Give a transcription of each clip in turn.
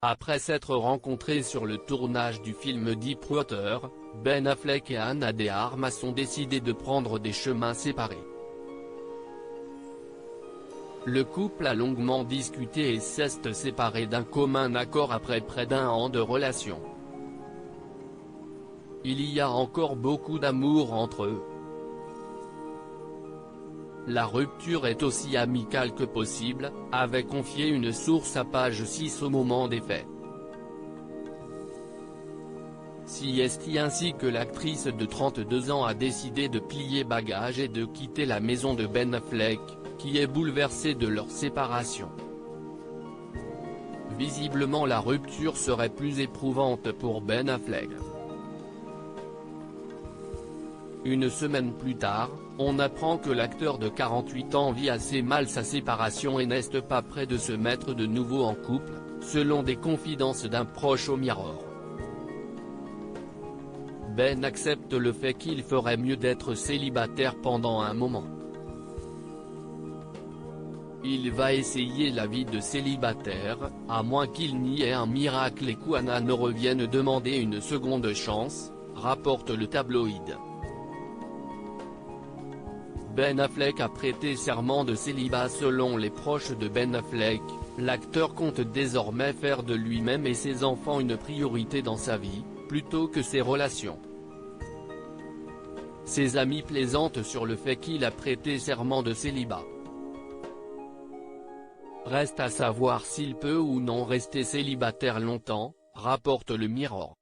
Après s'être rencontrés sur le tournage du film Deepwater, Ben Affleck et Ana de Armas ont décidé de prendre des chemins séparés. Le couple a longuement discuté et s'est séparé d'un commun accord après près d'un an de relation. Il y a encore beaucoup d'amour entre eux. La rupture est aussi amicale que possible, avait confié une source à Page 6 au moment des faits. C'est ainsi que l'actrice de 32 ans a décidé de plier bagages et de quitter la maison de Ben Affleck, qui est bouleversée de leur séparation. Visiblement la rupture serait plus éprouvante pour Ben Affleck. Une semaine plus tard, on apprend que l'acteur de 48 ans vit assez mal sa séparation et n'est pas prêt de se mettre de nouveau en couple, selon des confidences d'un proche au Mirror. Ben accepte le fait qu'il ferait mieux d'être célibataire pendant un moment. Il va essayer la vie de célibataire, à moins qu'il n'y ait un miracle et qu'Anna ne revienne demander une seconde chance, rapporte le tabloïd. Ben Affleck a prêté serment de célibat selon les proches de Ben Affleck. L'acteur compte désormais faire de lui-même et ses enfants une priorité dans sa vie, plutôt que ses relations. Ses amis plaisantent sur le fait qu'il a prêté serment de célibat. Reste à savoir s'il peut ou non rester célibataire longtemps, rapporte le Mirror.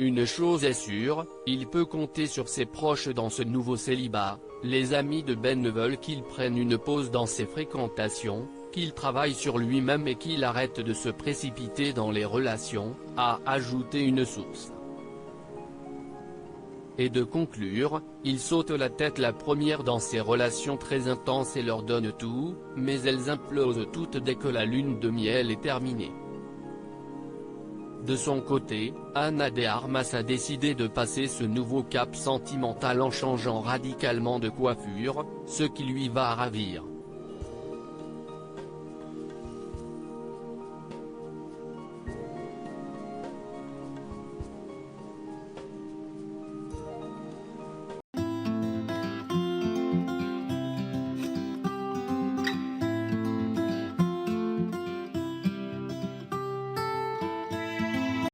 Une chose est sûre, il peut compter sur ses proches dans ce nouveau célibat. Les amis de Ben veulent qu'il prenne une pause dans ses fréquentations, qu'il travaille sur lui-même et qu'il arrête de se précipiter dans les relations, a ajouté une source. Et de conclure, il saute la tête la première dans ses relations très intenses et leur donne tout, mais elles implosent toutes dès que la lune de miel est terminée. De son côté, Ana de Armas a décidé de passer ce nouveau cap sentimental en changeant radicalement de coiffure, ce qui lui va ravir.